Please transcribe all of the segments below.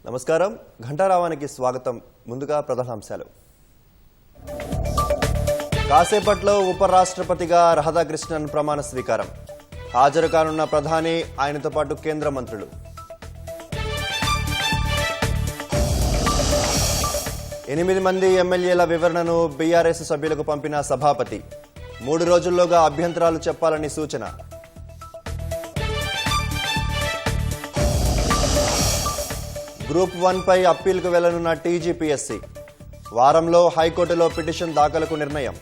నమస్కారం, ఘంటారావానికి స్వాగతం. ముందుగా ప్రధానాంశాలు. కాసేపట్లో ఉపరాష్ట్రపతిగా రాధాకృష్ణన్ ప్రమాణ స్వీకారం. హాజరు కానున్న ప్రధాని, ఆయనతో పాటు కేంద్ర మంత్రులు. 8 మంది ఎమ్మెల్యేల వివరణను బీఆర్ఎస్ సభ్యులకు పంపిన సభాపతి. 3 రోజుల్లోగా అభ్యంతరాలు చెప్పాలని సూచన. గ్రూప్ 1 పై అప్పీల్కు వెళ్లనున్న టీజీపీఎస్సీ. వారంలో హైకోర్టులో పిటిషన్ దాఖలకు నిర్ణయం.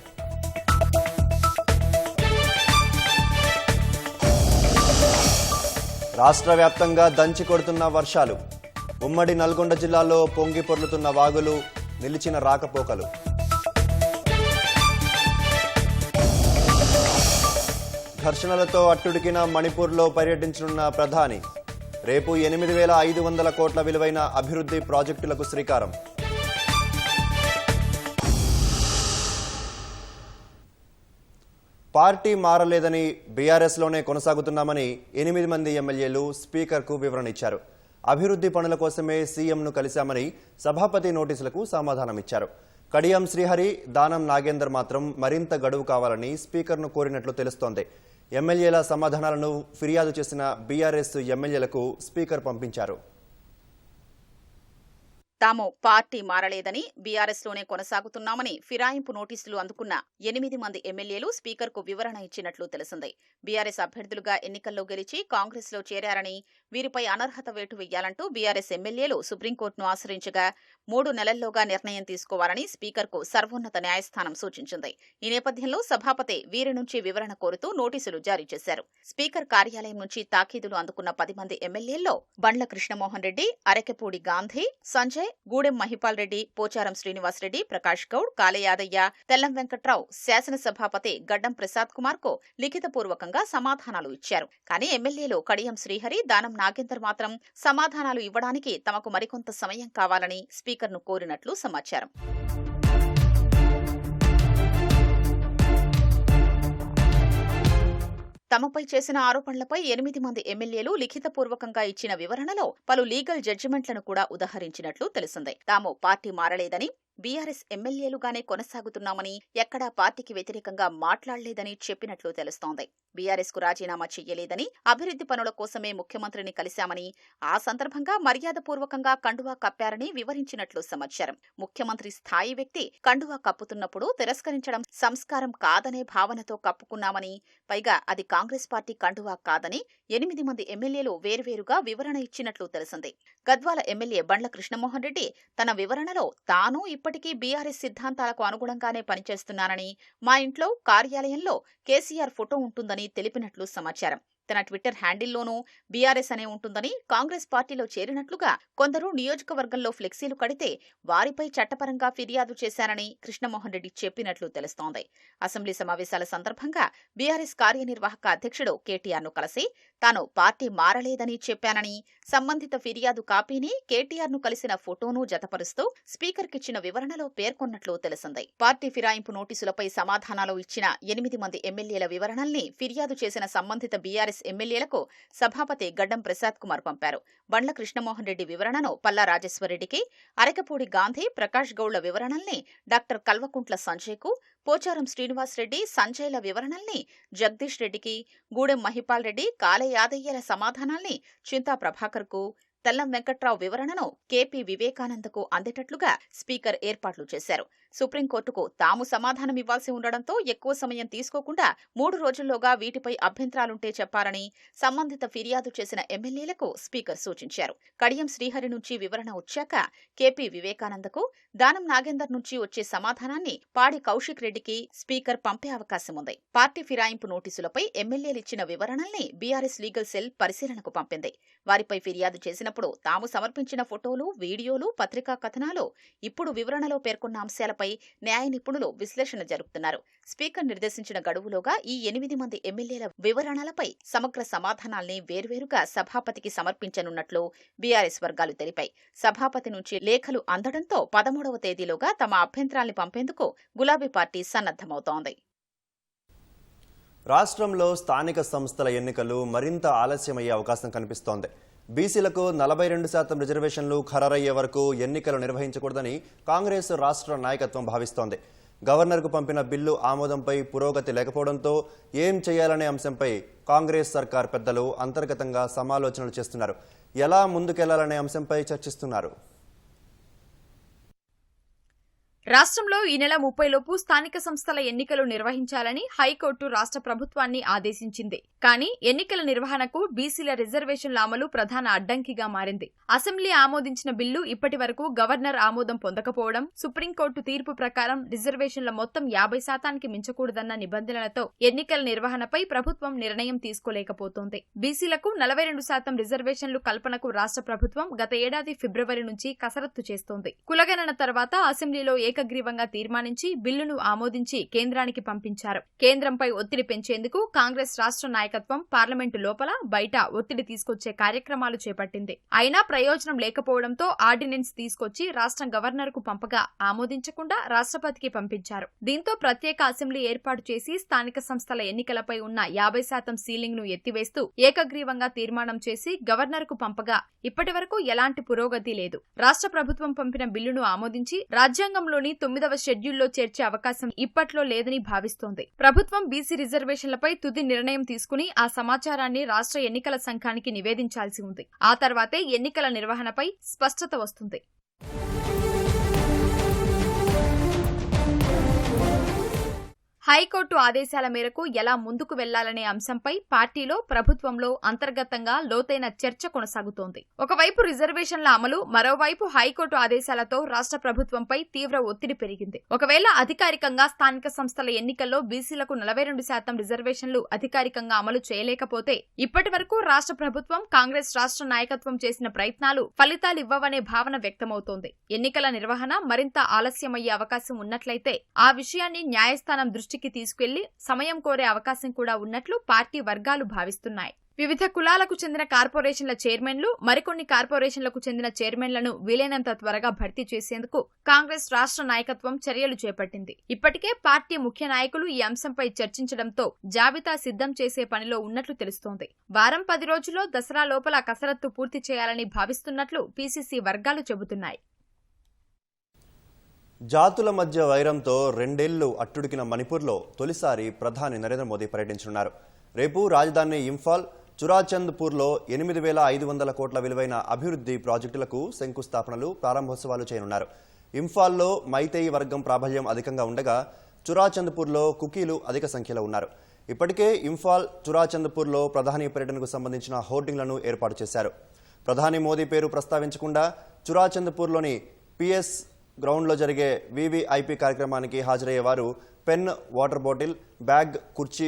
రాష్ట్ర వ్యాప్తంగా దంచి కొడుతున్న వర్షాలు. ఉమ్మడి నల్గొండ జిల్లాలో పొంగి పొర్లుతున్న వాగులు, నిలిచిన రాకపోకలు. ఘర్షణలతో అట్టుడికిన మణిపూర్లో పర్యటించనున్న ప్రధాని. రేపు 8,500 కోట్ల విలువైన అభివృద్ధి ప్రాజెక్టులకు శ్రీకారం. పార్టీ మారలేదని, బీఆర్ఎస్లోనే కొనసాగుతున్నామని 8 మంది ఎమ్మెల్యేలు స్పీకర్కు వివరణ ఇచ్చారు. అభివృద్ధి పనుల కోసమే సీఎంను కలిశామని సభాపతి నోటీసులకు సమాధానమిచ్చారు. కడియం శ్రీహరి, దానం నాగేందర్ మాత్రం మరింత గడువు కావాలని స్పీకర్ను కోరినట్లు తెలుస్తోంది. ఎమ్మెల్యేల సమాధానాలను ఫిర్యాదు చేసిన బీఆర్ఎస్ ఎమ్మెల్యేలకు స్పీకర్ పంపించారు. తాము పార్టీ మారలేదని, బీఆర్ఎస్లోనే కొనసాగుతున్నామని ఫిరాయింపు నోటీసులు అందుకున్న 8 మంది ఎమ్మెల్యేలు స్పీకర్కు వివరణ ఇచ్చినట్లు తెలిసింది. బీఆర్ఎస్ అభ్యర్థులుగా ఎన్నికల్లో గెలిచి కాంగ్రెస్లో చేరారని, వీరిపై అనర్హత వేటు వేయాలంటూ బీఆర్ఎస్ ఎమ్మెల్యేలు సుప్రీంకోర్టును ఆశ్రయించగా 3 నెలల్లోగా నిర్ణయం తీసుకోవాలని స్పీకర్కు సర్వోన్నత న్యాయస్థానం సూచించింది. ఈ నేపథ్యంలో సభాపతి వీరి నుంచి వివరణ కోరుతూ నోటీసులు జారీ చేశారు. స్పీకర్ కార్యాలయం నుంచి తాకీదులు అందుకున్న 10 మంది ఎమ్మెల్యేల్లో బండ్ల కృష్ణమోహన్ రెడ్డి, అరకెపూడి గాంధీ, సంజయ్, గూడెం మహిపాల్ రెడ్డి, పోచారం శ్రీనివాసరెడ్డి, ప్రకాష్ గౌడ్, కాళయాదయ్య, తెల్లం వెంకట్రావు శాసనసభాపతి గడ్డం ప్రసాద్ కుమార్ కు లిఖితపూర్వకంగా సమాధానాలు ఇచ్చారు. కానీ ఎమ్మెల్యేలు కడియం శ్రీహరి, దానం నాగేందర్ మాత్రం సమాధానాలు ఇవ్వడానికి తమకు మరికొంత సమయం కావాలని స్పీకర్ను కోరినట్లు సమాచారం. తమపై చేసిన ఆరోపణలపై 8 మంది ఎమ్మెల్యేలు లిఖితపూర్వకంగా ఇచ్చిన వివరణలో పలు లీగల్ జడ్జిమెంట్లను కూడా ఉదహరించినట్లు తెలిసింది. తాము పార్టీ మారలేదని, బీఆర్ఎస్ ఎమ్మెల్యేలుగానే కొనసాగుతున్నామని, ఎక్కడా పార్టీకి వ్యతిరేకంగా మాట్లాడలేదని చెప్పినట్లు తెలుస్తోంది. బీఆర్ఎస్ కు రాజీనామా చెయ్యలేదని, అభివృద్ధి పనుల కోసమే ముఖ్యమంత్రిని కలిశామని, ఆ సందర్భంగా మర్యాదపూర్వకంగా కండువా కప్పారని వివరించినట్లు సమాచారం. ముఖ్యమంత్రి స్థాయి వ్యక్తి కండువా కప్పుతున్నప్పుడు తిరస్కరించడం సంస్కారం కాదనే భావనతో కప్పుకున్నామని, పైగా అది కాంగ్రెస్ పార్టీ కండువా కాదని 8 మంది ఎమ్మెల్యేలు వేర్వేరుగా వివరణ ఇచ్చినట్లు తెలిసింది. గద్వాల ఎమ్మెల్యే బండ్ల కృష్ణమోహన్ రెడ్డి తన వివరణలో తాను ఇప్పటికీ బీఆర్ఎస్ సిద్ధాంతాలకు అనుగుణంగానే పనిచేస్తున్నానని, మా ఇంట్లో, కార్యాలయంలో కేసీఆర్ ఫోటో ఉంటుందని తెలిపినట్లు సమాచారం. తన ట్విట్టర్ హ్యాండిల్లోనూ బీఆర్ఎస్ అనే ఉంటుందని, కాంగ్రెస్ పార్టీలో చేరినట్లుగా కొందరు నియోజకవర్గంలో ఫ్లెక్సీలు కడితే వారిపై చట్టపరంగా ఫిర్యాదు చేశారని కృష్ణమోహన్ రెడ్డి చెప్పినట్లు తెలుస్తోంది. అసెంబ్లీ సమావేశాల సందర్భంగా బీఆర్ఎస్ కార్యనిర్వాహక అధ్యక్షుడు కేటీఆర్ను కలిసి తాను పార్టీ మారలేదని చెప్పానని, సంబంధిత ఫిర్యాదు కాపీని, కేటీఆర్ను కలిసిన ఫోటోను జతపరుస్తూ స్పీకర్కిచ్చిన వివరణలో పేర్కొన్నట్లు తెలిసింది. పార్టీ ఫిరాయింపు నోటీసులపై సమాధానాలు ఇచ్చిన 8 మంది ఎమ్మెల్యేల వివరణల్ని ఫిర్యాదు చేసిన సంబంధిత బీఆర్ఎస్ ఎమ్మెల్యేలకు సభాపతి గడ్డం ప్రసాద్ కుమార్ పంపారు. బండ్ల కృష్ణమోహన్ రెడ్డి వివరణను పల్లా రాజేశ్వరరెడ్డికి, అరకపూడి గాంధీ, ప్రకాష్ గౌడ్ల వివరణల్ని డాక్టర్ కల్వకుంట్ల సంజయ్కు, పోచారం శ్రీనివాసరెడ్డి, సంజయ్ల వివరణల్ని జగదీష్ రెడ్డికి, గూడెం మహిపాల్ రెడ్డి, కాళయాదయ్యల సమాధానాల్ని చింతా ప్రభాకర్కు, తెల్లం వెంకట్రావు వివరణను కేపీ వివేకానందకు అందేటట్లుగా స్పీకర్ ఏర్పాట్లు చేశారు. సుప్రీంకోర్టుకు తాము సమాధానమివ్వాల్సి ఉండడంతో ఎక్కువ సమయం తీసుకోకుండా 3 రోజుల్లోగా వీటిపై అభ్యంతరాలుంటే చెప్పాలని సంబంధిత ఫిర్యాదు చేసిన ఎమ్మెల్యేలకు స్పీకర్ సూచించారు. కడియం శ్రీహరి నుంచి వివరణ వచ్చాక కేపీ వివేకానందకు, దానం నాగేందర్ నుంచి వచ్చే సమాధానాన్ని పాడి కౌశిక్ రెడ్డికి స్పీకర్ పంపే అవకాశం ఉంది. పార్టీ ఫిరాయింపు నోటీసులపై ఎమ్మెల్యేలిచ్చిన వివరణల్ని బీఆర్ఎస్ లీగల్ సెల్ పరిశీలనకు పంపింది. వారిపై ఫిర్యాదు చేసినప్పుడు తాము సమర్పించిన ఫోటోలు, వీడియోలు, పత్రికా కథనాలు, ఇప్పుడు వివరణలో పేర్కొన్న అంశాలపై వివరాలపై న్యాయ నిపుణులు విశ్లేషణ జరుపుతున్నారు. స్పీకర్ నిర్దేశించిన గడువులోగా ఈ 8 మంది ఎమ్మెల్యేల వివరణలపై సమగ్ర సమాధానాల్ని వేర్వేరుగా సభాపతికి సమర్పించనున్నట్లు బీఆర్ఎస్ వర్గాలు తెలిపాయి. సభాపతి నుంచి లేఖలు అందడంతో 13వ తేదీలోగా తమ అభ్యంతరాల్ని పంపేందుకు గులాబీ పార్టీ సన్నద్ధమవుతోంది. రాష్ట్రంలో స్థానిక సంస్థల ఎన్నికలు మరింత ఆలస్యమయ్యే అవకాశం కనిపిస్తోంది. బీసీలకు 42% రిజర్వేషన్లు ఖరారయ్యే వరకు ఎన్నికలు నిర్వహించకూడదని కాంగ్రెస్ రాష్ట్ర నాయకత్వం భావిస్తోంది. గవర్నర్కు పంపిన బిల్లు ఆమోదంపై పురోగతి లేకపోవడంతో ఏం చేయాలనే అంశంపై కాంగ్రెస్ సర్కార్ పెద్దలు అంతర్గతంగా సమాలోచనలు చేస్తున్నారు. ఎలా ముందుకెళ్లాలనే అంశంపై చర్చిస్తున్నారు. రాష్ట్రంలో ఈ నెల 30 లోపు స్థానిక సంస్థల ఎన్నికలు నిర్వహించాలని హైకోర్టు రాష్ట్ర ప్రభుత్వాన్ని ఆదేశించింది. కానీ ఎన్నికల నిర్వహణకు బీసీల రిజర్వేషన్ల అమలు ప్రధాన అడ్డంకిగా మారింది. అసెంబ్లీ ఆమోదించిన బిల్లు ఇప్పటి వరకు గవర్నర్ ఆమోదం పొందకపోవడం, సుప్రీంకోర్టు తీర్పు ప్రకారం రిజర్వేషన్ల మొత్తం 50% మించకూడదన్న నిబంధనలతో ఎన్నికల నిర్వహణపై ప్రభుత్వం నిర్ణయం తీసుకోలేకపోతోంది. బీసీలకు 42% రిజర్వేషన్లు కల్పనకు రాష్ట్ర ప్రభుత్వం గత ఏడాది ఫిబ్రవరి నుంచి కసరత్తు చేస్తోంది. కులగణన తర్వాత అసెంబ్లీలో ఏకగ్రీవంగా తీర్మానించి బిల్లును ఆమోదించి కేంద్రానికి పంపించారు. కేంద్రంపై ఒత్తిడి పెంచేందుకు కాంగ్రెస్ రాష్ట్ర నాయకత్వం పార్లమెంటు లోపల బయట ఒత్తిడి తీసుకొచ్చే కార్యక్రమాలు చేపట్టింది. అయినా ప్రయోజనం లేకపోవడంతో ఆర్డినెన్స్ తీసుకొచ్చి రాష్ట్రం గవర్నర్కు పంపగా ఆమోదించకుండా రాష్ట్రపతికి పంపించారు. దీంతో ప్రత్యేక అసెంబ్లీ ఏర్పాటు చేసి స్థానిక సంస్థల ఎన్నికలపై ఉన్న 50% సీలింగ్ ను ఎత్తివేస్తూ ఏకగ్రీవంగా తీర్మానం చేసి గవర్నర్కు పంపగా ఇప్పటి వరకు ఎలాంటి పురోగతి లేదు. రాష్ట్ర ప్రభుత్వం పంపిన బిల్లును ఆమోదించి రాజ్యాంగంలోని 9వ షెడ్యూల్లో చేర్చే అవకాశం ఇప్పట్లో లేదని భావిస్తోంది. ప్రభుత్వం బీసీ రిజర్వేషన్లపై తుది నిర్ణయం తీసుకుని ఆ సమాచారాన్ని రాష్ట్ర ఎన్నికల సంఘానికి నివేదించాల్సి ఉంది. ఆ తర్వాతే ఎన్నికల నిర్వహణపై స్పష్టత వస్తుంది. హైకోర్టు ఆదేశాల మేరకు ఎలా ముందుకు వెళ్లాలనే అంశంపై పార్టీలో, ప్రభుత్వంలో అంతర్గతంగా లోతైన చర్చ కొనసాగుతోంది. ఒకవైపు రిజర్వేషన్ల అమలు, మరోవైపు హైకోర్టు ఆదేశాలతో రాష్ట్ర ప్రభుత్వంపై తీవ్ర ఒత్తిడి పెరిగింది. ఒకవేళ అధికారికంగా స్థానిక సంస్థల ఎన్నికల్లో బీసీలకు 42% రిజర్వేషన్లు అధికారికంగా అమలు చేయలేకపోతే ఇప్పటి వరకు రాష్ట్ర ప్రభుత్వం, కాంగ్రెస్ రాష్ట్ర నాయకత్వం చేసిన ప్రయత్నాలు ఫలితాలివ్వవనే భావన వ్యక్తమవుతోంది. ఎన్నికల నిర్వహణ మరింత ఆలస్యమయ్యే అవకాశం ఉన్నట్లయితే ఆ విషయాన్ని న్యాయస్థానం దృష్టికి తీసుకెళ్లి సమయం కోరే అవకాశం కూడా ఉన్నట్లు పార్టీ వర్గాలు భావిస్తున్నాయి. వివిధ కులాలకు చెందిన కార్పొరేషన్ల చైర్మన్లు, మరికొన్ని కార్పొరేషన్లకు చెందిన చైర్మన్లను వీలైనంత త్వరగా భర్తీ చేసేందుకు కాంగ్రెస్ రాష్ట్ర నాయకత్వం చర్యలు చేపట్టింది. ఇప్పటికే పార్టీ ముఖ్య నాయకులు ఈ అంశంపై చర్చించడంతో జాబితా సిద్ధం చేసే పనిలో ఉన్నట్లు తెలుస్తోంది. వారం 10 రోజుల్లో దసరా లోపల కసరత్తు పూర్తి చేయాలని భావిస్తున్నట్లు పీసీసీ వర్గాలు చెబుతున్నాయి. జాతుల మధ్య వైరంతో 2 ఏళ్లు అట్టుడికిన మణిపూర్లో తొలిసారి ప్రధాని నరేంద్ర మోదీ పర్యటించనున్నారు. రేపు రాజధాని ఇంఫాల్, చురాచంద్పూర్లో 8,500 కోట్ల విలువైన అభివృద్ధి ప్రాజెక్టులకు శంకుస్థాపనలు, ప్రారంభోత్సవాలు చేయనున్నారు. ఇంఫాల్లో మైతేయి వర్గం ప్రాబల్యం అధికంగా ఉండగా చురాచంద్పూర్లో కుకీలు అధిక సంఖ్యలో ఉన్నారు. ఇప్పటికే ఇంఫాల్, చురాచంద్పూర్లో ప్రధాని పర్యటనకు సంబంధించిన హోర్డింగ్లను ఏర్పాటు చేశారు. ప్రధాని మోదీ పేరు ప్రస్తావించకుండా చురాచంద్పూర్లోని పిఎస్ గ్రౌండ్లో జరిగే వీవీఐపీ కార్యక్రమానికి హాజరయ్యేవారు పెన్, వాటర్ బాటిల్, బ్యాగ్, కుర్చీ,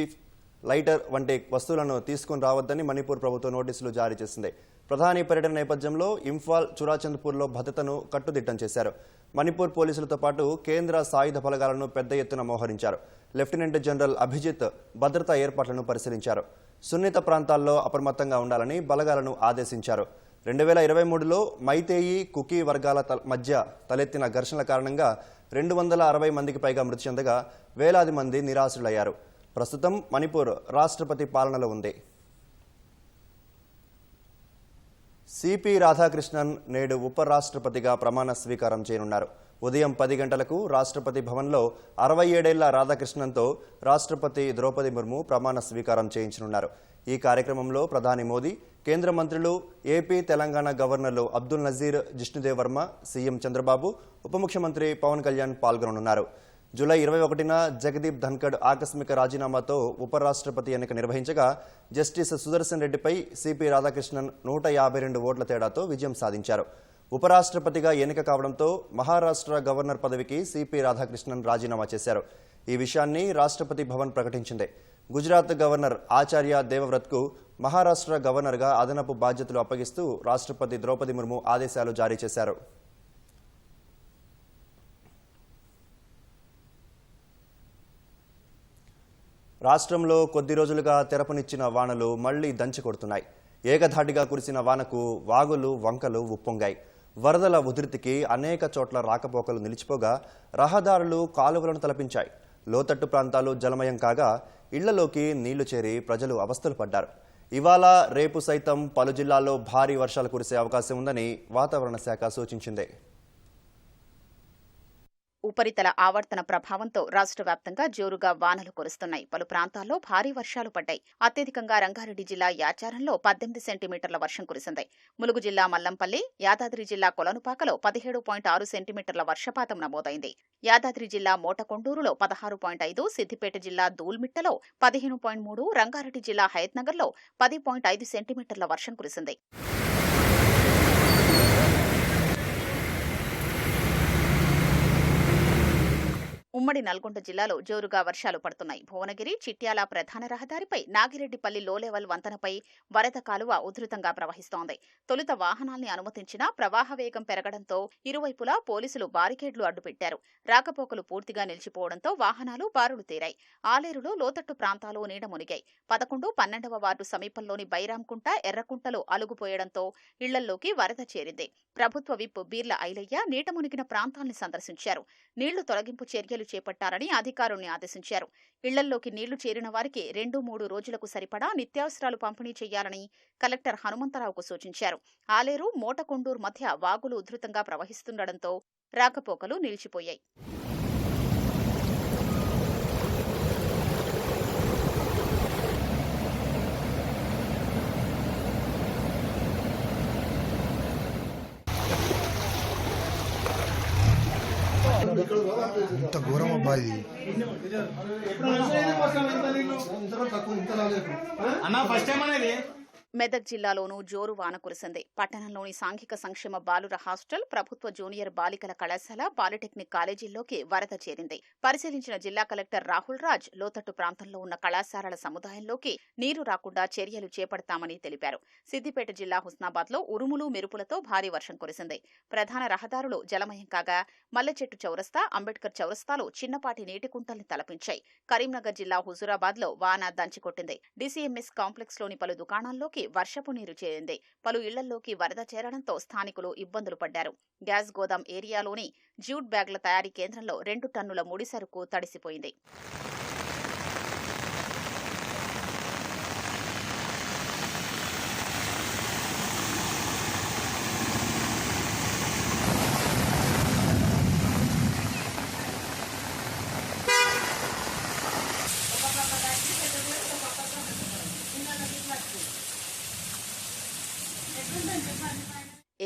లైటర్ వంటి వస్తువులను తీసుకుని రావద్దని మణిపూర్ ప్రభుత్వం నోటీసులు జారీ చేసింది. ప్రధాని పర్యటన నేపథ్యంలో ఇంఫాల్, చురాచంద్పూర్లో భద్రతను కట్టుదిట్టం చేశారు. మణిపూర్ పోలీసులతో పాటు కేంద్ర సాయుధ బలగాలను పెద్ద ఎత్తున మోహరించారు. లెఫ్టినెంట్ జనరల్ అభిజిత్ భద్రతా ఏర్పాట్లను పరిశీలించారు. సున్నిత ప్రాంతాల్లో అప్రమత్తంగా ఉండాలని బలగాలను ఆదేశించారు. 2023లో మైతేయి, కుకీ వర్గాల మధ్య తలెత్తిన ఘర్షణల కారణంగా 260 మందికి పైగా మృతి చెందగా వేలాది మంది నిరాశ్రులయ్యారు. ప్రస్తుతం మణిపూర్ రాష్ట్రపతి పాలనలో ఉంది. సిపి రాధాకృష్ణన్ నేడు ఉపరాష్ట్రపతిగా ప్రమాణ స్వీకారం చేయనున్నారు. ఉదయం 10 గంటలకు రాష్ట్రపతి భవన్లో 67 ఏళ్ల రాధాకృష్ణన్తో రాష్ట్రపతి ద్రౌపది ముర్ము ప్రమాణ స్వీకారం చేయించనున్నారు. ఈ కార్యక్రమంలో ప్రధాని మోదీ, కేంద్ర మంత్రులు, ఏపీ, తెలంగాణ గవర్నర్లు అబ్దుల్ నజీర్, జిష్ణుదేవ్ వర్మ, సీఎం చంద్రబాబు, ఉప ముఖ్యమంత్రి పవన్ కళ్యాణ్ పాల్గొననున్నారు. జూలై 21న జగదీప్ ధన్కడ్ ఆకస్మిక రాజీనామాతో ఉపరాష్ట్రపతి ఎన్నిక నిర్వహించగా జస్టిస్ సుదర్శన్ రెడ్డిపై సిపి రాధాకృష్ణన్ 152 ఓట్ల తేడాతో విజయం సాధించారు. ఉపరాష్ట్రపతిగా ఎన్నిక కావడంతో మహారాష్ట్ర గవర్నర్ పదవికి సిపి రాధాకృష్ణన్ రాజీనామా చేశారు. ఈ విషయాన్ని రాష్ట్రపతి భవన్ ప్రకటించింది. గుజరాత్ గవర్నర్ ఆచార్య దేవవ్రత్కు మహారాష్ట్ర గవర్నర్గా అదనపు బాధ్యతలు అప్పగిస్తూ రాష్ట్రపతి ద్రౌపది ముర్ము ఆదేశాలు జారీ చేశారు. రాష్ట్రంలో కొద్ది రోజులుగా తెరపనిచ్చిన వానలు మళ్లీ దంచి కొడుతున్నాయి. ఏకధాటిగా కురిసిన వానకు వాగులు వంకలు ఉప్పొంగాయి. వరదల ఉధృతికి అనేక చోట్ల రాకపోకలు నిలిచిపోగా రహదారులు కాలువలను తలపించాయి. లోతట్టు ప్రాంతాలు జలమయం కాగా ఇళ్లలోకి నీళ్లు చేరి ప్రజలు అవస్థలు పడ్డారు. ఇవాళ రేపు సైతం పలు జిల్లాల్లో భారీ వర్షాలు కురిసే అవకాశం ఉందని వాతావరణ శాఖ సూచించింది. ఉపరితల ఆవర్తన ప్రభావంతో రాష్ట్ర వ్యాప్తంగా జోరుగా వానలు కురుస్తున్నాయి. పలు ప్రాంతాల్లో భారీ వర్షాలు పడ్డాయి. అత్యధికంగా రంగారెడ్డి జిల్లా యాచారంలో 18 సెంటీమీటర్ల వర్షం కురిసింది. ములుగు జిల్లా మల్లంపల్లి, యాదాద్రి జిల్లా కొలనుపాకలో 17.6 సెంటీమీటర్ల వర్షపాతం నమోదైంది. యాదాద్రి జిల్లా మోటకొండూరులో 16.5, సిద్దిపేట జిల్లా దూల్మిట్టలో 15.3, రంగారెడ్డి జిల్లా హయత్నగర్లో 10.5 సెంటీమీటర్ల వర్షం కురిసింది. ఉమ్మడి నల్గొండ జిల్లాలో జోరుగా వర్షాలు పడుతున్నాయి. భువనగిరి చిట్యాల ప్రధాన రహదారిపై నాగిరెడ్డిపల్లి లో లెవెల్ వంతెనపై వరద కాలువ ఉధృతంగా ప్రవహిస్తోంది. తొలుత వాహనాల్ని అనుమతించినా ప్రవాహ వేగం పెరగడంతో ఇరువైపులా పోలీసులు బారికేడ్లు అడ్డుపెట్టారు. రాకపోకలు పూర్తిగా నిలిచిపోవడంతో వాహనాలు బారులు తీరాయి. ఆలేరులో లోతట్టు ప్రాంతాలు నీట మునిగాయి. 11, 12వ వార్డు సమీపంలోని బైరాంకుంట, ఎర్రకుంటలో అలుగుపోయడంతో ఇళ్లల్లోకి వరద చేరింది. ప్రభుత్వ విప్ బీర్ల ఐలయ్య నీట మునిగిన ప్రాంతాల్ని సందర్శించారు. నీళ్లు తొలగింపు చర్యలు చేపట్టారని అధికారుల్ని ఆదేశించారు. ఇళ్లల్లోకి నీళ్లు చేరిన వారికి 2-3 రోజులకు సరిపడా నిత్యావసరాలు పంపిణీ చేయాలని కలెక్టర్ హనుమంతరావుకు సూచించారు. ఆలేరు, మోటకొండూరు మధ్య వాగులు ఉధృతంగా ప్రవహిస్తుండటంతో రాకపోకలు నిలిచిపోయాయి. ఇంత ఘోరం అబ్బాయి. మెదక్ జిల్లాలోనూ జోరు వాన కురిసింది. పట్టణంలోని సాంఘిక సంక్షేమ బాలుర హాస్టల్, ప్రభుత్వ జూనియర్ బాలికల కళాశాల, పాలిటెక్నిక్ కాలేజీల్లోకి వరద చేరింది. పరిశీలించిన జిల్లా కలెక్టర్ రాహుల్ రాజ్ లోతట్టు ప్రాంతంలో ఉన్న కళాశాలల సముదాయంలోకి నీరు రాకుండా చర్యలు చేపడతామని తెలిపారు. సిద్దిపేట జిల్లా హుస్నాబాద్లో ఉరుములు మెరుపులతో భారీ వర్షం కురిసింది. ప్రధాన రహదారులు జలమయం కాగా మల్లెచెట్టు చౌరస్తా, అంబేద్కర్ చౌరస్తాలో చిన్నపాటి నీటి కుంటల్ని తలపించాయి. కరీంనగర్ జిల్లా హుజూరాబాద్లో వాన దంచికొట్టింది. డీసీఎంఎస్ కాంప్లెక్స్లోని పలు దుకాణాల్లోకి వర్షపు నీరు చేరింది. పలు ఇళ్లల్లోకి వరద చేరడంతో స్థానికులు ఇబ్బందులు పడ్డారు. గ్యాస్ గోదాం ఏరియాలోని జ్యూట్ బ్యాగుల తయారీ కేంద్రంలో 2 టన్నుల ముడి సరుకు తడిసిపోయింది.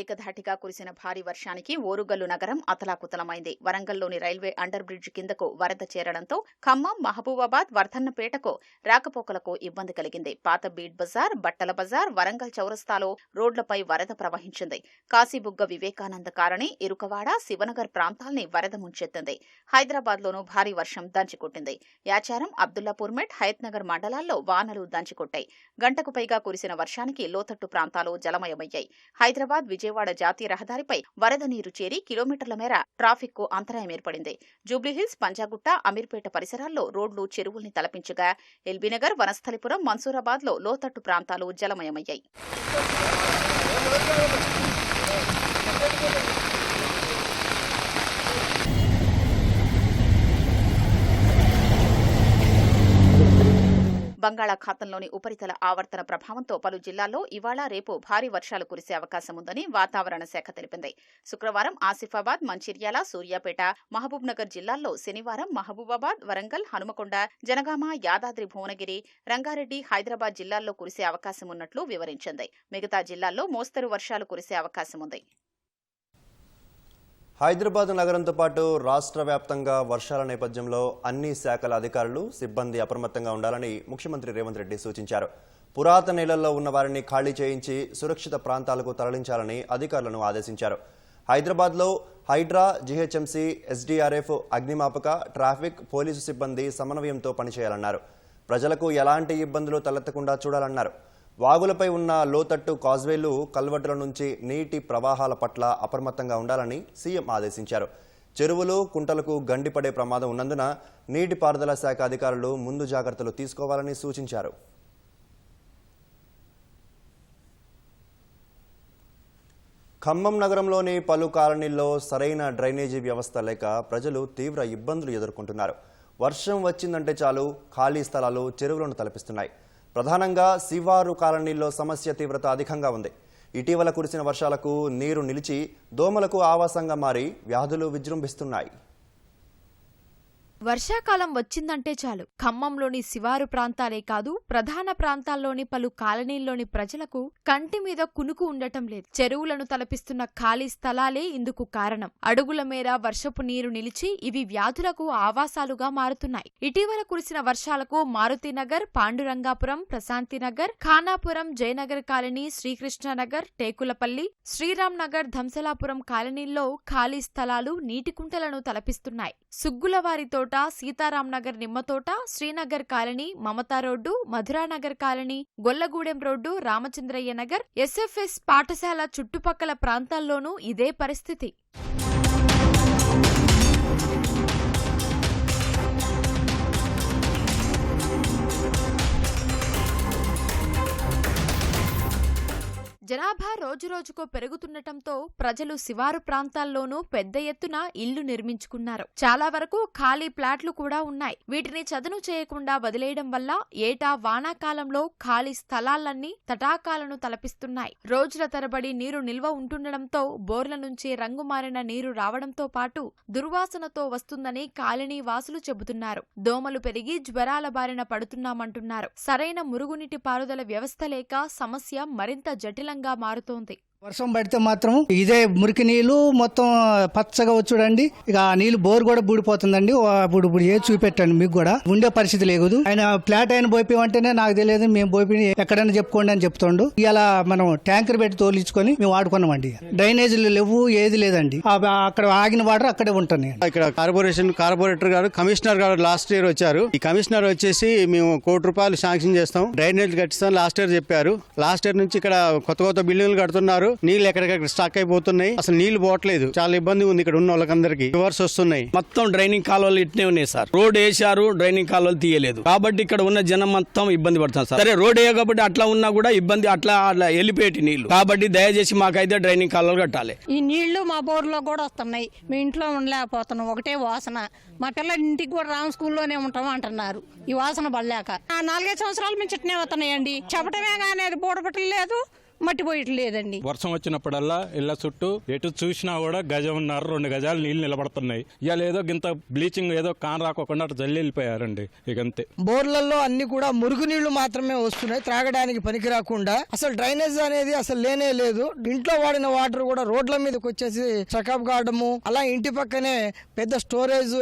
ఏకధాటిగా కురిసిన భారీ వర్షానికి ఓరుగల్లు నగరం అతలాకుతలమైంది. వరంగల్లోని రైల్వే అండర్ బ్రిడ్జ్ కిందకు వరద చేరడంతో ఖమ్మం, మహబూబాబాద్, వర్ధన్నపేటకు రాకపోకలకు ఇబ్బంది కలిగింది. పాత బీడ్ బజార్, బట్టల బజార్, వరంగల్ చౌరస్తాలో రోడ్లపై వరద ప్రవహించింది. కాశీబుగ్గ, వివేకానంద కాలనీ, ఇరుకవాడ, శివనగర్ ప్రాంతాల్ని వరద ముంచెత్తింది. హైదరాబాద్లోనూ భారీ వర్షం దంచికొట్టింది. యాచారం, అబ్దుల్లాపూర్ మెట్, హయత్నగర్ మండలాల్లో వానలు దంచికొట్టాయి. గంటకు పైగా కురిసిన వర్షానికి లోతట్టు ప్రాంతాలు జలమయమయ్యాయి. హైదరాబాద్, విజయవాడ జాతీయ రహదారిపై వరద నీరు చేరి కిలోమీటర్ల మేర ట్రాఫిక్ కు అంతరాయం ఏర్పడింది. జూబ్లీహిల్స్, పంజాగుట్ట, అమీర్పేట పరిసరాల్లో రోడ్లు చెరువుల్ని తలపించగా ఎల్బీనగర్, వనస్థలిపురం, మన్సూరాబాద్ లో లోతట్టు ప్రాంతాలు జలమయమయ్యాయి. బంగాళాఖాతంలోని ఉపరితల ఆవర్తన ప్రభావంతో పలు జిల్లాల్లో ఇవాళ రేపు భారీ వర్షాలు కురిసే అవకాశం ఉందని వాతావరణ శాఖ తెలిపింది. శుక్రవారం ఆసిఫాబాద్, మంచిర్యాల, సూర్యాపేట, మహబూబ్నగర్ జిల్లాల్లో, శనివారం మహబూబాబాద్, వరంగల్, హనుమకొండ, జనగామ, యాదాద్రి భువనగిరి, రంగారెడ్డి, హైదరాబాద్ జిల్లాల్లో కురిసే అవకాశం ఉన్నట్లు వివరించింది. మిగతా జిల్లాల్లో మోస్తరు వర్షాలు కురిసే అవకాశం ఉంది. హైదరాబాద్ నగరంతో పాటు రాష్ట్ర వ్యాప్తంగా వర్షాల నేపథ్యంలో అన్ని శాఖల అధికారులు, సిబ్బంది అప్రమత్తంగా ఉండాలని ముఖ్యమంత్రి రేవంత్ రెడ్డి సూచించారు. పురాతన ఇళ్లలో ఉన్న వారిని ఖాళీ చేయించి సురక్షిత ప్రాంతాలకు తరలించాలని అధికారులను ఆదేశించారు. హైదరాబాద్లో హైడ్రా, జీహెచ్ఎంసీ, ఎస్డీఆర్ఎఫ్, అగ్నిమాపక, ట్రాఫిక్, పోలీసు సిబ్బంది సమన్వయంతో పనిచేయాలన్నారు. ప్రజలకు ఎలాంటి ఇబ్బందులు తలెత్తకుండా చూడాలన్నారు. వాగులపై ఉన్న లోతట్టు కాజ్వేలు, కల్వర్టుల నుంచి నీటి ప్రవాహాల పట్ల అప్రమత్తంగా ఉండాలని సీఎం ఆదేశించారు. చెరువులు కుంటలకు గండిపడే ప్రమాదం ఉన్నందున నీటిపారుదల శాఖ అధికారులు ముందు జాగ్రత్తలు తీసుకోవాలని సూచించారు. ఖమ్మం నగరంలోని పలు కాలనీల్లో సరైన డ్రైనేజీ వ్యవస్థ లేక ప్రజలు తీవ్ర ఇబ్బందులు ఎదుర్కొంటున్నారు. వర్షం వచ్చిందంటే చాలు ఖాళీ స్థలాలు చెరువులను తలపిస్తున్నాయి. ప్రధానంగా శివారు కాలనీల్లో సమస్య తీవ్రత అధికంగా ఉంది. ఇటీవల కురిసిన వర్షాలకు నీరు నిలిచి దోమలకు ఆవాసంగా మారి వ్యాధులు విజృంభిస్తున్నాయి. వర్షాకాలం వచ్చిందంటే చాలు ఖమ్మంలోని శివారు ప్రాంతాలే కాదు ప్రధాన ప్రాంతాల్లోని పలు కాలనీల్లోని ప్రజలకు కంటి మీద కునుకు ఉండటం లేదు. చెరువులను తలపిస్తున్న ఖాళీ స్థలాలే ఇందుకు కారణం. అడుగుల మేర వర్షపు నీరు నిలిచి ఇవి వ్యాధులకు ఆవాసాలుగా మారుతున్నాయి. ఇటీవల కురిసిన వర్షాలకు మారుతినగర్, పాండురంగాపురం, ప్రశాంతినగర్, ఖానాపురం, జయనగర్ కాలనీ, శ్రీకృష్ణనగర్, టేకులపల్లి, శ్రీరామ్ నగర్, ధంసలాపురం కాలనీల్లో ఖాళీ స్థలాలు నీటి కుంటలను తలపిస్తున్నాయి. Suggulavarithota, Sitaram Nagar, Nimmathota, Srinagar colony, Mamata road, Madhuranagar colony, Gollagudem road, Ramachandraiah Nagar, SFS పాఠశాల చుట్టుపక్కల ప్రాంతాల్లోనూ ఇదే పరిస్థితి. జనాభా రోజురోజుకో పెరుగుతుండటంతో ప్రజలు శివారు ప్రాంతాల్లోనూ పెద్ద ఎత్తున ఇళ్లు నిర్మించుకున్నారు. చాలా వరకు ఖాళీ ప్లాట్లు కూడా ఉన్నాయి. వీటిని చదును చేయకుండా వదిలేయడం వల్ల ఏటా వానాకాలంలో ఖాళీ స్థలాలన్నీ తటాకాలను తలపిస్తున్నాయి. రోజుల తరబడి నీరు నిల్వ ఉంటుండటంతో బోర్ల నుంచి రంగు మారిన నీరు రావడంతో పాటు దుర్వాసనతో వస్తుందని కాలనీ వాసులు చెబుతున్నారు. దోమలు పెరిగి జ్వరాల బారిన పడుతున్నామంటున్నారు. సరైన మురుగునీటి పారుదల వ్యవస్థ లేక సమస్య మరింత జటిలంగా మారుతోంది. వర్షం పడితే మాత్రం ఇదే మురికి నీళ్లు మొత్తం పచ్చగా వచ్చుడండి. ఇక ఆ నీళ్లు బోర్ కూడా బూడిపోతుందండి. ఇప్పుడు ఏ చూపెట్టండి, మీకు కూడా ఉండే పరిస్థితి లేదు. ఆయన ఫ్లాట్ అయిన పోయిపోమంటేనే నాకు తెలియదు, మేము పోయి ఎక్కడైనా చెప్పుకోండి అని చెప్తుండు. ఇలా మనం ట్యాంకర్ పెట్టి తోలించుకొని మేము వాడుకున్నామండి. డ్రైనేజీలు లేవు, ఏది లేదండి. అక్కడ ఆగిన వాటర్ అక్కడే ఉంటున్నాయి. ఇక్కడ కార్పొరేటర్ గారు, కమిషనర్ గారు లాస్ట్ ఇయర్ వచ్చారు. ఈ కమిషనర్ వచ్చేసి మేము ₹1 కోటి శాంక్షన్ చేస్తాం, డ్రైనేజ్ కట్టిస్తాం లాస్ట్ ఇయర్ చెప్పారు. లాస్ట్ ఇయర్ నుంచి ఇక్కడ కొత్త బిల్డింగ్లు కడుతున్నారు. నీళ్లు ఎక్కడికక్కడ స్టాక్ అయిపోతున్నాయి. అసలు నీళ్లు పోవట్లేదు. చాలా ఇబ్బంది ఉంది ఇక్కడ ఉన్న వాళ్ళకందరికీ. రివర్స్ వస్తున్నాయి. మొత్తం డ్రైనింగ్ కాలువలు ఇట్నే ఉన్నాయి సార్. రోడ్ వేశారు, డ్రైనింగ్ కాలువలు తీయలేదు కాబట్టి ఇక్కడ ఉన్న జనం మొత్తం ఇబ్బంది పడుతున్నారు సార్. సరే రోడ్ వేయ కాబట్టి అట్లా ఉన్నా కూడా ఇబ్బంది, అట్లా వెళ్ళిపోయేటి నీళ్లు. కాబట్టి దయచేసి మాకైతే డ్రైనింగ్ కాలువలు కట్టాలి. ఈ నీళ్లు మా బోర్లో కూడా వస్తున్నాయి. మీ ఇంట్లో ఉండలేకపోతున్నాం, ఒకటే వాసన. మా పిల్లల ఇంటికి కూడా రామ్ స్కూల్లోనే ఉంటాం అంటున్నారు ఈ వాసన పడలేక. 4-5 సంవత్సరాల నుంచి ఇట్నే వస్తున్నాయండి. చెప్పటమే కానీ అది బోడబట్టలేదు, మట్టి పోయట్లేదండి. వర్షం వచ్చినప్పుడల్లా ఇళ్ల చుట్టూ ఎటు చూసినా కూడా గజంన్నర 2 గజాలు నీళ్లు నిలబడుతున్నాయి. ఇవాళ ఏదో గింత బ్లీచింగ్ ఏదో కాన్ రాకోకుండా అటు జల్లి వెళ్ళిపోయారండి. ఇకంతే. బోర్లలో అన్ని కూడా మురుగు నీళ్లు మాత్రమే వస్తున్నాయి, త్రాగడానికి పనికి రాకుండా. అసలు డ్రైనేజ్ అనేది అసలు లేనే లేదు. ఇంట్లో వాడిన వాటర్ కూడా రోడ్ల మీదకి వచ్చేసి చెకప్ కావడము, అలా ఇంటి పక్కనే పెద్ద స్టోరేజ్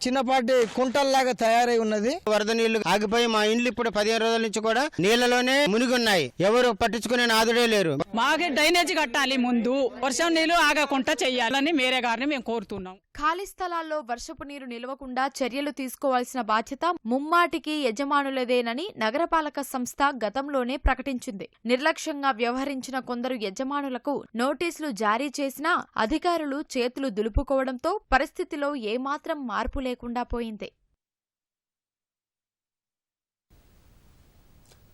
చిన్నపాటి కుంటల్లాగా తయారై ఉన్నది. వరద నీళ్లు ఆగిపోయి మా ఇండ్లు ఇప్పుడు 15 రోజుల నుంచి కూడా నీళ్లలోనే మునిగి ఉన్నాయి. ఎవరు పట్టించుకునే నాదుడే లేరు. మాకే డ్రైనేజ్ కట్టాలి, ముందు వర్షం నీళ్లు ఆగకుండా చెయ్యాలని మేరే గారిని మేము కోరుతున్నాం. ఖాళీ స్థలాల్లో వర్షపు నీరు నిలవకుండా చర్యలు తీసుకోవాల్సిన బాధ్యత ముమ్మాటికి యజమానులదేనని నగరపాలక సంస్థ గతంలోనే ప్రకటించింది. నిర్లక్ష్యంగా వ్యవహరించిన కొందరు యజమానులకు నోటీసులు జారీ చేసినా అధికారులు చేతులు దులుపుకోవడంతో పరిస్థితిలో ఏమాత్రం మార్పు లేకుండా పోయింది.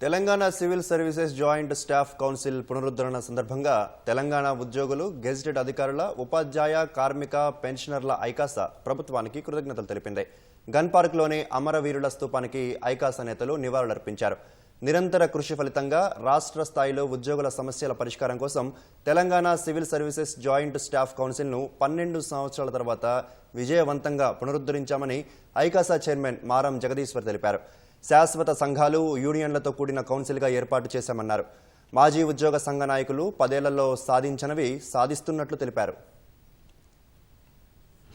Telangana civil services joint staff council పునరుద్ధరణ సందర్భంగా తెలంగాణ ఉద్యోగులు, గెజిటెడ్ అధికారుల, ఉపాధ్యాయ, కార్మిక, పెన్షనర్ల ఐకాసా ప్రభుత్వానికి కృతజ్ఞతలు తెలిపింది. గన్ పార్క్లోని అమరవీరుల స్తూపానికి ఐకాసా నేతలు నివాళులర్పించారు. నిరంతర కృషి ఫలితంగా రాష్ట్ర స్థాయిలో ఉద్యోగుల సమస్యల పరిష్కారం కోసం Telangana civil services joint staff కౌన్సిల్ను 12 సంవత్సరాల తర్వాత విజయవంతంగా పునరుద్ధరించామని ఐకాసా చైర్మన్ మారం జగదీశ్వర్ తెలిపారు. శాశ్వత సంఘాలు, యూనియన్లతో కూడిన కౌన్సిల్గా ఏర్పాటు చేశామన్నారు. మాజీ ఉద్యోగ సంఘ నాయకులు 10 ఏళ్లలో సాధించనివి సాధిస్తున్నట్లు తెలిపారు.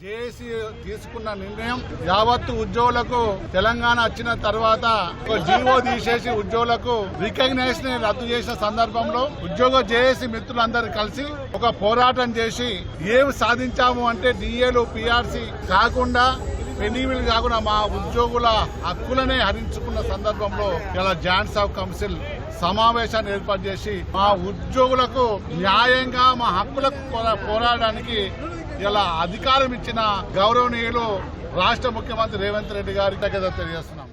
జేఏసీ తీసుకున్న నిర్ణయం యావత్తు ఉద్యోగులకు తెలంగాణ వచ్చిన తర్వాత ఒక జీవో తీసేసి ఉద్యోగులకు రికగ్నైజేషన్ రద్దు చేసిన సందర్భంలో ఉద్యోగ జేఏసీ మిత్రులందరూ కలిసి ఒక పోరాటం చేసి ఏమి సాధించాము అంటే డిఏలు, పిఆర్సీ కాకుండా, పెనీవిలు కాకుండా మా ఉద్యోగుల హక్కులనే హరించుకున్న సందర్భంలో ఇలా జాయింట్ స్టాఫ్ కౌన్సిల్ సమావేశాన్ని ఏర్పాటు చేసి మా ఉద్యోగులకు న్యాయంగా మా హక్కులకు పోరాడడానికి ఇలా అధికారం ఇచ్చిన గౌరవనీయులు రాష్ట్ర ముఖ్యమంత్రి రేవంత్ రెడ్డి గారికి తెలియజేస్తున్నాం.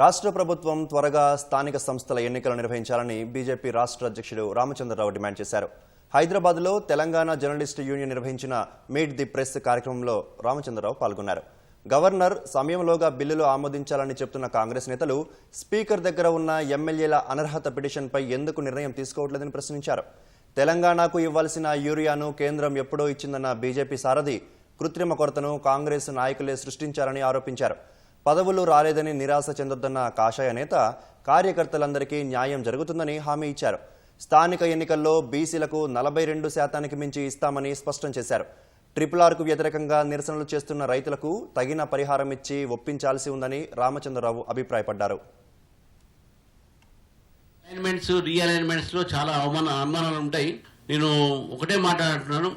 రాష్ట్ర ప్రభుత్వం త్వరగా స్థానిక సంస్థల ఎన్నికలు నిర్వహించాలని బీజేపీ రాష్ట్ర అధ్యక్షుడు రామచంద్రరావు డిమాండ్ చేశారు. హైదరాబాద్లో తెలంగాణ జర్నలిస్టు యూనియన్ నిర్వహించిన మీట్ ది ప్రెస్ కార్యక్రమంలో రామచంద్రరావు పాల్గొన్నారు. గవర్నర్ సమయంలోగా బిల్లులు ఆమోదించాలని చెప్తున్న కాంగ్రెస్ నేతలు స్పీకర్ దగ్గర ఉన్న ఎమ్మెల్యేల అనర్హత పిటిషన్పై ఎందుకు నిర్ణయం తీసుకోవట్లేదని ప్రశ్నించారు. తెలంగాణకు ఇవ్వాల్సిన యూరియాను కేంద్రం ఎప్పుడో ఇచ్చిందన్న బీజేపీ సారథి కృత్రిమ కొరతను కాంగ్రెస్ నాయకులే సృష్టించారని ఆరోపించారు. పదవులు రాలేదని నిరాశ చెందొద్దన్న కాషాయ నేత కార్యకర్తలందరికీ న్యాయం జరుగుతుందని హామీ ఇచ్చారు. స్థానిక ఎన్నికల్లో బీసీలకు 42% మించి ఇస్తామని స్పష్టం చేశారు. RRRకు వ్యతిరేకంగా నిరసనలు చేస్తున్న రైతులకు తగిన పరిహారం ఇచ్చి ఒప్పించాల్సి ఉందని రామచంద్రరావు అభిప్రాయపడ్డారు. రీఅలైన్మెంట్స్ లో చాలా అనుమానాలు ఉంటాయి. నేను ఒకటే మాట్లాడుతున్నాను,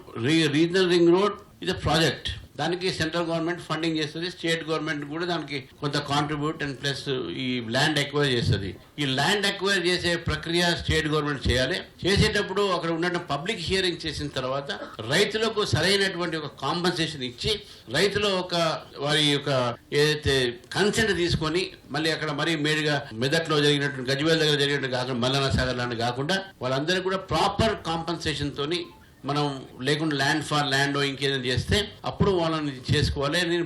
రీజనల్ రింగ్ రోడ్ ఇది ప్రాజెక్ట్, దానికి సెంట్రల్ గవర్నమెంట్ ఫండింగ్ చేస్తుంది, స్టేట్ గవర్నమెంట్ కూడా దానికి కొంత కాంట్రిబ్యూట్ అండ్ ప్లస్ ఈ ల్యాండ్ ఎక్వైర్ చేస్తుంది. ఈ ల్యాండ్ ఎక్వైర్ చేసే ప్రక్రియ స్టేట్ గవర్నమెంట్ చేయాలి. చేసేటప్పుడు అక్కడ ఉన్న పబ్లిక్ హియరింగ్ చేసిన తర్వాత రైతులకు సరైనటువంటి ఒక కాంపన్సేషన్ ఇచ్చి రైతులు వారి యొక్క ఏదైతే కన్సెంట్ తీసుకొని మళ్ళీ అక్కడ మరీ మేడుగా మెదక్లో జరిగినట్టు గజ్వేల్ దగ్గర జరిగినట్టు కాకుండా మల్లన్న సాగర్ లాంటి కాకుండా వాళ్ళందరికీ కూడా ప్రాపర్ కాంపన్సేషన్ తోని మనం లేకుండా ల్యాండ్ ఫార్ ల్యాండ్ ఇంకేదైనా చేస్తే అప్పుడు వాళ్ళని చేసుకోవాలి అని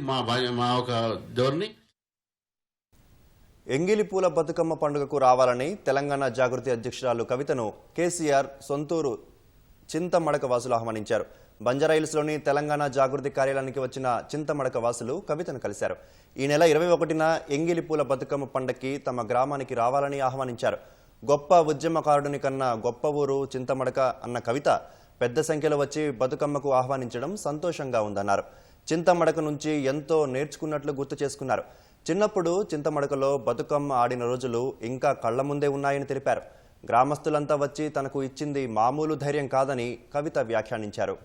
మా ఒక ధోరణి. ఎంగిలి పూల బతుకమ్మ పండుగకు రావాలని తెలంగాణ జాగృతి అధ్యక్షురాలు కవితను కేసీఆర్ సొంతూరు చింతమడక వాసులు ఆహ్వానించారు. బంజారాహిల్స్లోని తెలంగాణ జాగృతి కార్యాలయానికి వచ్చిన చింతమడక వాసులు కవితను కలిశారు. ఈ నెల 21న ఎంగిలి పూల బతుకమ్మ పండుగకి తమ గ్రామానికి రావాలని ఆహ్వానించారు. గొప్ప ఉద్యమకారుడిని కన్నా గొప్ప ఊరు చింతమడక అన్న కవిత పెద్ద సంఖ్యలో వచ్చి బతుకమ్మకు ఆహ్వానించడం సంతోషంగా ఉందన్నారు. చింతమడక నుంచి ఎంతో నేర్చుకున్నట్లు గుర్తు చేసుకున్నారు. చిన్నప్పుడు చింతమడకలో బతుకమ్మ ఆడిన రోజులు ఇంకా కళ్ల ముందే ఉన్నాయని తెలిపారు. గ్రామస్తులంతా వచ్చి తనకు ఇచ్చింది మామూలు ధైర్యం కాదని కవిత వ్యాఖ్యానించారు.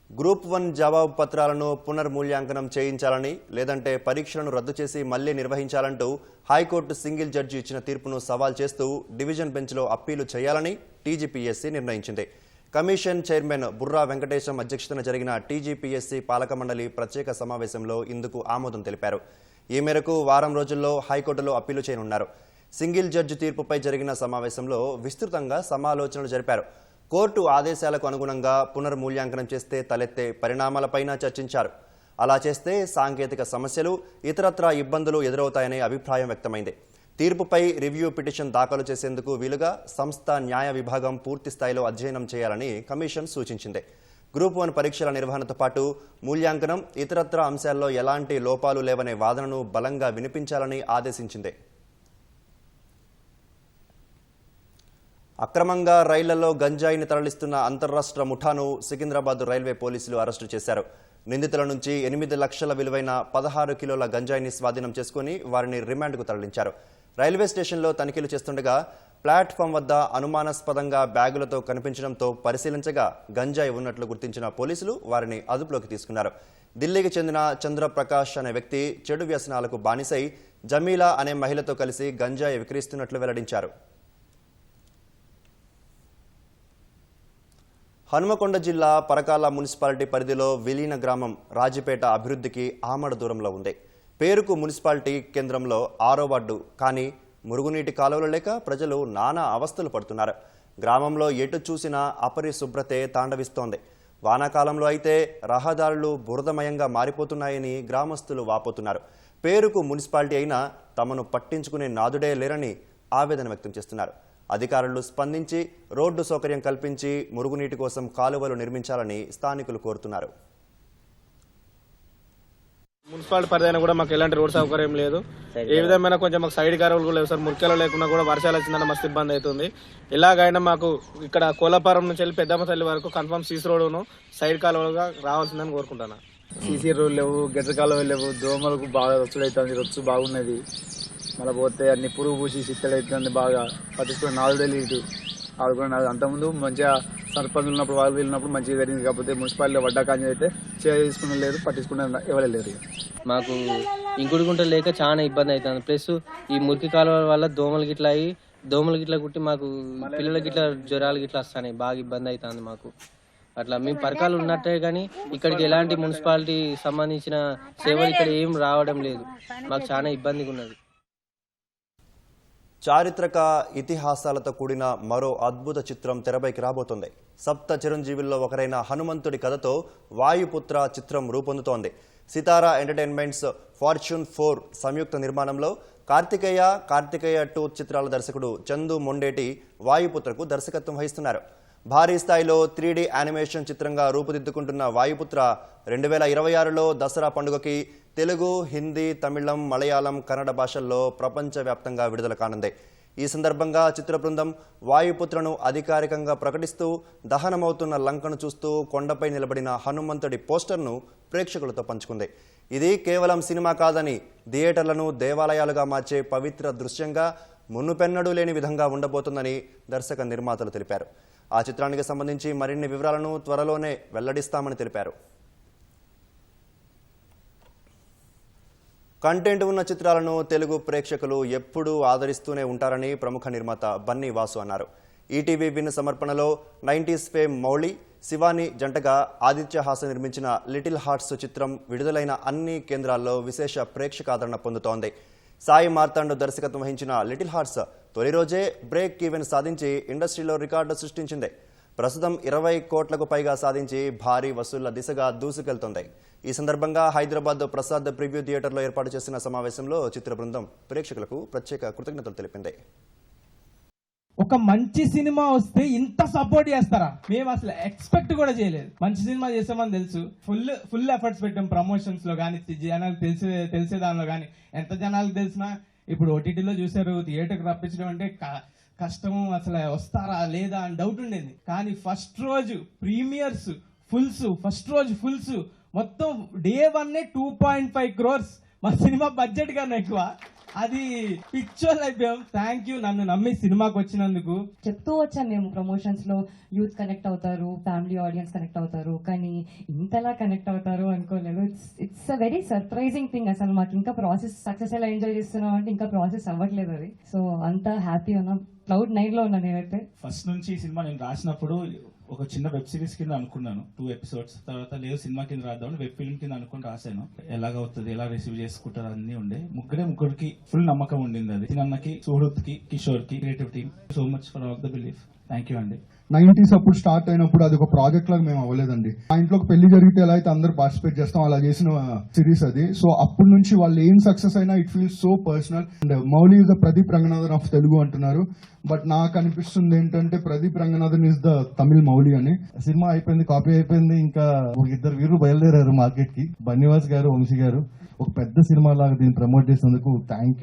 గ్రూప్ 1 జవాబు పత్రాలను పునర్మూల్యాంకనం చేయించాలని, లేదంటే పరీక్షలను రద్దు చేసి మళ్లీ నిర్వహించాలంటూ హైకోర్టు సింగిల్ జడ్జి ఇచ్చిన తీర్పును సవాల్ చేస్తూ డివిజన్ బెంచ్లో అప్పీలు చేయాలని టీజీపీఎస్సీ నిర్ణయించింది. కమిషన్ చైర్మన్ బుర్రా వెంకటేశం అధ్యక్షతన జరిగిన టీజీపీఎస్సీ పాలక మండలి ప్రత్యేక సమావేశంలో ఇందుకు ఆమోదం తెలిపారు. ఈ మేరకు వారం రోజుల్లో హైకోర్టులో అప్పీలు చేయనున్నారు. సింగిల్ జడ్జి తీర్పుపై జరిగిన సమావేశంలో విస్తృతంగా సమాలోచనలు జరిపారు. కోర్టు ఆదేశాలకు అనుగుణంగా పునర్మూల్యాంకనం చేస్తే తలెత్తే పరిణామాలపైన చర్చించారు. అలా చేస్తే సాంకేతిక సమస్యలు, ఇతరత్రా ఇబ్బందులు ఎదురవుతాయనే అభిప్రాయం వ్యక్తమైంది. తీర్పుపై రివ్యూ పిటిషన్ దాఖలు చేసేందుకు వీలుగా సంస్థ న్యాయ విభాగం పూర్తి స్థాయిలో అధ్యయనం చేయాలని కమిషన్ సూచించింది. గ్రూప్ 1 పరీక్షల నిర్వహణతో పాటు మూల్యాంకనం, ఇతరత్రా అంశాల్లో ఎలాంటి లోపాలు లేవనే వాదనను బలంగా వినిపించాలని ఆదేశించింది. అక్రమంగా రైళ్లలో గంజాయిని తరలిస్తున్న అంతర్రాష్ట్ర ముఠాను సికింద్రాబాద్ రైల్వే పోలీసులు అరెస్టు చేశారు. నిందితుల నుంచి 8 లక్షల విలువైన 16 కిలోల గంజాయిని స్వాధీనం చేసుకుని వారిని రిమాండ్కు తరలించారు. రైల్వే స్టేషన్లో తనిఖీలు చేస్తుండగా ప్లాట్ఫామ్ వద్ద అనుమానాస్పదంగా బ్యాగులతో కనిపించడంతో పరిశీలించగా గంజాయి ఉన్నట్లు గుర్తించిన పోలీసులు వారిని అదుపులోకి తీసుకున్నారు. ఢిల్లీకి చెందిన చంద్రప్రకాష్ అనే వ్యక్తి చెడు వ్యసనాలకు బానిసై జమీలా అనే మహిళతో కలిసి గంజాయి విక్రయిస్తున్నట్లు వెల్లడించారు. హనుమకొండ జిల్లా పరకాల మున్సిపాలిటీ పరిధిలో విలీన గ్రామం రాజిపేట అభివృద్ధికి ఆమడ దూరంలో ఉంది. పేరుకు మున్సిపాలిటీ కేంద్రంలో 6వ వార్డు, కానీ మురుగునీటి కాలువలు లేక ప్రజలు నానా అవస్థలు పడుతున్నారు. గ్రామంలో ఎటు చూసినా అపరిశుభ్రతే తాండవిస్తోంది. వానాకాలంలో అయితే రహదారులు బురదమయంగా మారిపోతున్నాయని గ్రామస్తులు వాపోతున్నారు. పేరుకు మున్సిపాలిటీ అయినా తమను పట్టించుకునే నాదుడే లేరని ఆవేదన వ్యక్తం చేస్తున్నారు. అధికారులు స్పందించి రోడ్డు సౌకర్యం కల్పించి మురుగునీటి కోసం కాలువలు నిర్మించాలని స్థానికులు కోరుతున్నారు. మున్సిపాలిటీ పరిధిన కూడా మాకు ఎలాంటి రోడ్ సౌకర్యం లేదు. ఏ విధమైన కొంచెం మాకు సైడ్ కాలువలు కూడా లేవు సార్. మురికెలో లేకుండా కూడా వర్షాలు వచ్చిందన్న మస్తు ఇబ్బంది అవుతుంది. ఎలాగైనా మాకు ఇక్కడ కోలాపురం నుంచి వెళ్ళి పెద్దమ్మ తల్లి వరకు కన్ఫర్మ్ సీసీ రోడ్డును సైడ్ కాలువలుగా రావాల్సిందని కోరుకుంటున్నా. సీసీ రోడ్లు లేవు, గెడ్డ కాలువలు లేవు, దోమలకు బాగా రొచ్చుడు అవుతుంది. రొచ్చు బాగున్నది, మళ్ళీ పోతే అన్ని పురుగు పూసి సిత్తలు అవుతుంది. బాగా పట్టించుకుని నాలుగు ఇటు ఆడుకుని అంతకుముందు మంచిగా సర్పంచ్ ఉన్నప్పుడు వాళ్ళు వెళ్ళినప్పుడు మంచిగా జరిగింది. కాకపోతే మున్సిపాలిటీలో వడ్డా కాంజీ అయితే చేసుకునే లేదు, పట్టించుకునే ఎవరు. మాకు ఇంకుడు గుంట లేక చాలా ఇబ్బంది అవుతుంది. ప్లస్ ఈ మురికి కాలువల వల్ల దోమలు గిట్లా అయ్యి దోమలు గిట్లా కుట్టి మాకు పిల్లలకి ఇట్లా జ్వరాలు గిట్లా వస్తాయి, బాగా ఇబ్బంది అవుతుంది మాకు. అట్లా మేము పరకాలు ఉన్నట్టే కానీ ఇక్కడికి ఎలాంటి మున్సిపాలిటీ సంబంధించిన సేవలు ఇక్కడ ఏం రావడం లేదు, మాకు చాలా ఇబ్బందిగా ఉన్నది. చారిత్రక ఇతిహాసాలతో కూడిన మరో అద్భుత చిత్రం తెరపైకి రాబోతోంది. సప్త చిరంజీవుల్లో ఒకరైన హనుమంతుడి కథతో వాయుపుత్ర చిత్రం రూపొందుతోంది. సితారా ఎంటర్టైన్మెంట్స్ ఫార్చ్యూన్ 4 సంయుక్త నిర్మాణంలో కార్తికేయ 2 చిత్రాల దర్శకుడు చందు మొండేటి వాయుపుత్రకు దర్శకత్వం వహిస్తున్నారు. భారీ స్థాయిలో 3D యానిమేషన్ చిత్రంగా రూపుదిద్దుకుంటున్న వాయుపుత్ర 2026లో దసరా పండుగకి తెలుగు, హిందీ, తమిళం, మలయాళం, కన్నడ భాషల్లో ప్రపంచవ్యాప్తంగా విడుదల కానుంది. ఈ సందర్భంగా చిత్ర బృందం వాయుపుత్రను అధికారికంగా ప్రకటిస్తూ దహనమవుతున్న లంకను చూస్తూ కొండపై నిలబడిన హనుమంతుడి పోస్టర్ను ప్రేక్షకులతో పంచుకుంది. ఇది కేవలం సినిమా కాదని, థియేటర్లను దేవాలయాలుగా మార్చే పవిత్ర దృశ్యంగా మునుపెన్నడూ లేని విధంగా ఉండబోతుందని దర్శక నిర్మాతలు తెలిపారు. ఆ చిత్రానికి సంబంధించి మరిన్ని వివరాలను త్వరలోనే వెల్లడిస్తామని తెలిపారు. కంటెంట్ ఉన్న చిత్రాలను తెలుగు ప్రేక్షకులు ఎప్పుడూ ఆదరిస్తూనే ఉంటారని ప్రముఖ నిర్మాత బన్నీ వాసు అన్నారు. ఈటీవీ విన్ సమర్పణలో 90s ఫేమ్ మౌళి, శివాని జంటగా ఆదిత్య హాసన్ నిర్మించిన లిటిల్ హార్ట్స్ చిత్రం విడుదలైన అన్ని కేంద్రాల్లో విశేష ప్రేక్షకాదరణ పొందుతోంది. సాయి మార్తాండు దర్శకత్వం వహించిన లిటిల్ హార్ట్స్ తొలి రోజే బ్రేక్ ఈవెన్ సాధించి ఇండస్ట్రీలో రికార్డు సృష్టించింది. ప్రస్తుతం 20 కోట్లకు పైగా సాధించి భారీ వసూళ్ల దిశగా దూసుకెళ్తోంది. ఈ సందర్భంగా హైదరాబాద్ ప్రసాద్ ప్రివ్యూ థియేటర్లో ఏర్పాటు చేసిన సమావేశంలో చిత్ర బృందం ప్రేక్షకులకు ప్రత్యేక కృతజ్ఞతలు తెలిపింది. ఒక మంచి సినిమా వస్తే ఇంత సపోర్ట్ చేస్తారా? మేము అసలు ఎక్స్పెక్ట్ కూడా చేయలేదు. మంచి సినిమా చేసామని తెలుసు, ఫుల్ ఎఫర్ట్స్ పెట్టాం ప్రమోషన్స్ లో కానీ, జనాలకు తెలిసే దానిలో కానీ. ఎంత జనాలకు తెలిసినా ఇప్పుడు ఓటీటీలో చూసారు, థియేటర్కి రప్పించడం అంటే కష్టం, అసలు వస్తారా లేదా అని డౌట్ ఉండేది. కానీ ఫస్ట్ రోజు ప్రీమియర్స్ ఫుల్స్ మొత్తం డే 1 2.5 crores. మా సినిమా బడ్జెట్ కన్నా ఎక్కువ. అది పిక్చర్లు అయిపోయాం. థ్యాంక్ యూ నన్ను నమ్మి సినిమాకి వచ్చినందుకు. చెప్తూ వచ్చాను మేము ప్రమోషన్స్ లో, యూత్ కనెక్ట్ అవుతారు, ఫ్యామిలీ ఆడియన్స్ కనెక్ట్ అవుతారు, కానీ ఇంతలా కనెక్ట్ అవుతారు అనుకోలేదు. It's a very surprising thing. అసలు మాకు ఇంకా ప్రాసెస్ సక్సెస్ ఎలా ఎంజాయ్ చేస్తున్నాం అంటే ఇంకా ప్రాసెస్ అవ్వట్లేదు అది. సో అంతా హ్యాపీ ఉన్నాం, క్లౌడ్ 9 లో ఉన్నాను నేనైతే. ఫస్ట్ నుంచి ఈ సినిమా నేను రాసినప్పుడు ఒక చిన్న వెబ్ సిరీస్ కింద అనుకున్నాను, 2 episodes. తర్వాత లేదు సినిమా కింద రాద్దామని వెబ్ ఫిల్మ్ కింద అనుకుని రాశాను. ఎలాగవుతుంది, ఎలా రిసీవ్ చేసుకుంటారు అన్ని ఉండే. ముగ్గురికి ఫుల్ నమ్మకం ఉండింది. అది చిన్నకి, సూహృత్కి, కిషోర్కి, creative team, so much for all the belief. Thank you అండి. 90s అప్పుడు స్టార్ట్ అయినప్పుడు అది ఒక ప్రాజెక్ట్ లాగా మేము అవ్వలేదండి. మా ఇంట్లో ఒక పెళ్లి జరిగితే ఎలా అయితే అందరూ పార్టిసిపేట్ చేస్తాం అలా చేసిన సిరీస్ అది. సో అప్పటి నుంచి వాళ్ళు ఏం సక్సెస్ అయినా it feels so personal. And Mouli is the Pradeep Ranganathan of Telugu అంటున్నారు, బట్ నాకు అనిపిస్తుంది ఏంటంటే ప్రదీప్ రంగనాథన్ ఇస్ ద తమిళ్ మౌలి అని. సినిమా అయిపోయింది, కాపీ అయిపోయింది, ఇంకా ఒక 2 వీరులు బయలుదేరారు మార్కెట్ కి. బన్నివాస్ గారు, వంశీ గారు ఒక పెద్ద సినిమా లాగా దీన్ని ప్రమోట్ చేసినందుకు thank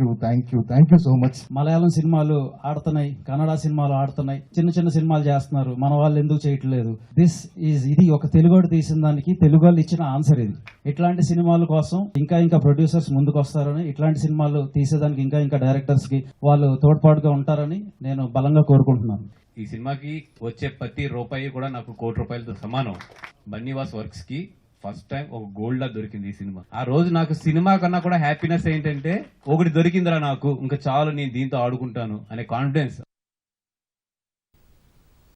you so much. Malayalam సినిమాలు ఆడుతున్నాయి, కన్నడ సినిమాలు ఆడుతున్నాయి, చిన్న సినిమాలు చేస్తున్నారు, మన వాళ్ళు ఎందుకు చేయట్లేదు? ఇది ఒక తెలుగు తీసిన దానికి తెలుగు వాళ్ళు ఇచ్చిన ఆన్సర్ ఇది. ఇట్లాంటి సినిమాల కోసం ఇంకా ప్రొడ్యూసర్స్ ముందుకు వస్తారని, ఇట్లాంటి సినిమాలు తీసేదానికి ఇంకా డైరెక్టర్స్ కి వాళ్ళు తోడ్పాటుగా ఉంటారని నేను బలంగా కోరుకుంటున్నాను. ఈ సినిమాకి వచ్చే ప్రతి రూపాయి కూడా నాకు 1 కోటి రూపాయలతో సమానం. బన్నీవాస్ వర్క్స్ కి ఫస్ట్ టైం ఒక గోల్డ్ లా దొరికింది ఈ సినిమా. ఆ రోజు నాకు సినిమా కన్నా కూడా హ్యాపీనెస్ ఏంటంటే ఒకటి దొరికిందిరా నాకు, ఇంకా చాలు, నేను దీంతో ఆడుకుంటాను అనే కాన్ఫిడెన్స్.